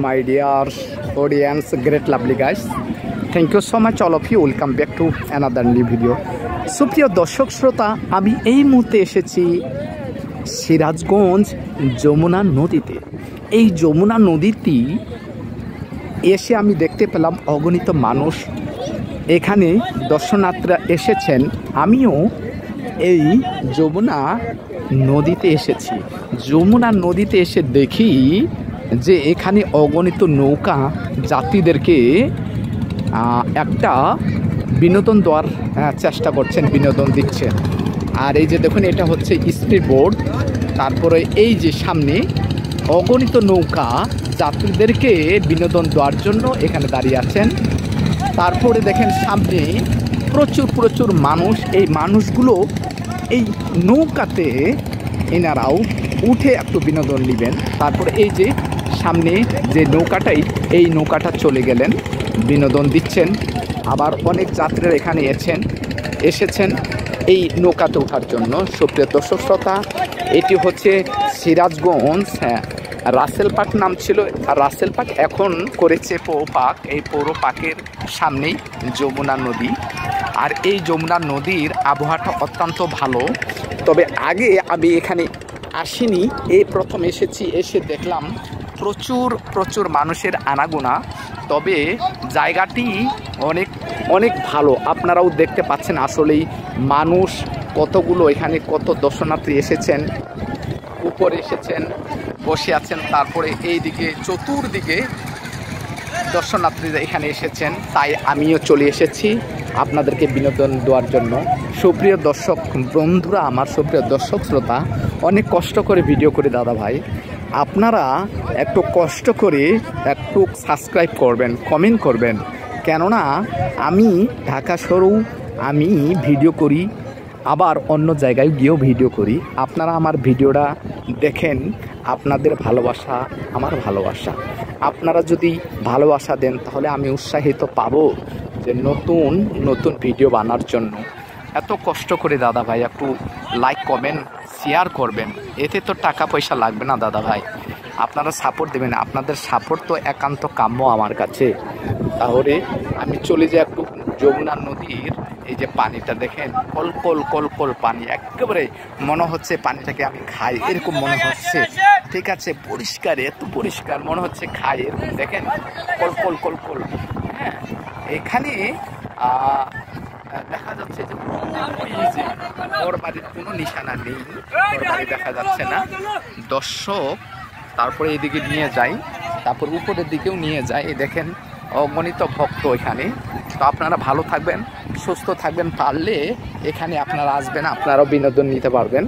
my dear audience, great lovely guys. Thank you so much all of you. Welcome back to another new video. সুপ্রিয় দর্শক শ্রোতা, আমি এই মুহূর্তে এসেছি সিরাজগঞ্জ যমুনা নদীতে। এই যমুনা নদীটি এসে আমি দেখতে পেলাম অগণিত মানুষ এখানে দর্শনার্থীরা এসেছেন। আমিও এই যমুনা নদীতে এসেছি। যমুনা নদীতে এসে দেখি যে এখানে অগণিত নৌকা যাত্রীদেরকে একটা বিনোদন দেওয়ার চেষ্টা করছেন, বিনোদন দিচ্ছে। আর এই যে দেখুন, এটা হচ্ছে স্পিড বোট। তারপরে এই যে সামনে অগণিত নৌকা যাত্রীদেরকে বিনোদন দেওয়ার জন্য এখানে দাঁড়িয়ে আছেন। তারপরে দেখেন সামনে প্রচুর মানুষ। এই মানুষগুলো এই নৌকাতে এনারাও উঠে একটু বিনোদন নেবেন। তারপরে এই যে সামনে যে নৌকাটাই, এই নৌকাটা চলে গেলেন, বিনোদন দিচ্ছেন। আবার অনেক যাত্রীরা এখানে এসেছেন এই নৌকাতে ওঠার জন্য। সুপ্রিয় দর্শক শ্রোতা, এটি হচ্ছে সিরাজগঞ্জ রাসেল পার্ক নাম ছিল, আর রাসেল পার্ক এখন করেছে পৌর পার্ক। এই পৌর পার্কের সামনেই যমুনা নদী। আর এই যমুনা নদীর আবহাওয়াটা অত্যন্ত ভালো। তবে আগে আমি এখানে আসিনি, এই প্রথম এসেছি। এসে দেখলাম প্রচুর মানুষের আনাগোনা। তবে জায়গাটি অনেক ভালো। আপনারাও দেখতে পাচ্ছেন আসলেই মানুষ কতগুলো, এখানে কত দর্শনার্থী এসেছেন, উপরে এসেছেন, বসে আছেন। তারপরে এইদিকে চতুর্দিকে দর্শনার্থীরা এখানে এসেছেন। তাই আমিও চলে এসেছি আপনাদেরকে বিনোদন দেওয়ার জন্য। সুপ্রিয় দর্শক বন্ধুরা, আমার সুপ্রিয় দর্শক শ্রোতা, অনেক কষ্ট করে ভিডিও করে দাদা ভাই, আপনারা একটু কষ্ট করে একটু সাবস্ক্রাইব করবেন, কমেন্ট করবেন। কেননা আমি ঢাকা শহরেও আমি ভিডিও করি, আবার অন্য জায়গায় গিয়েও ভিডিও করি। আপনারা আমার ভিডিওটা দেখেন, আপনাদের ভালোবাসা আমার ভালোবাসা। আপনারা যদি ভালোবাসা দেন তাহলে আমি উৎসাহিত পাবো যে নতুন ভিডিও বানার জন্য। এত কষ্ট করে দাদা ভাই একটু লাইক কমেন্ট শেয়ার করবেন। এতে তো টাকা পয়সা লাগবে না দাদা ভাই, আপনারা সাপোর্ট দেবেন। আপনাদের সাপোর্ট তো একান্ত কাম্য আমার কাছে। তাহলে আমি চলে যাই একটু যমুনা নদীর। এই যে পানিটা দেখেন, কল পানি, একেবারে মনে হচ্ছে পানিটাকে আমি খাই এরকম মনে হচ্ছে। ঠিক আছে, পরিষ্কার, এত পরিষ্কার মনে হচ্ছে খাই এরকম। দেখেন কল। হ্যাঁ, এখানে দেখা যাচ্ছে যে ওর বাড়ির কোনো নিশানা নেই, ওর বাড়ি দেখা যাচ্ছে না। দর্শক তারপরে এদিকে নিয়ে যাই, তারপর উপরের দিকেও নিয়ে যায়। এই দেখেন অগণিত ভক্ত এখানে। তো আপনারা ভালো থাকবেন, সুস্থ থাকবেন। পারলে এখানে আপনারা আসবেন, আপনারাও বিনোদন নিতে পারবেন।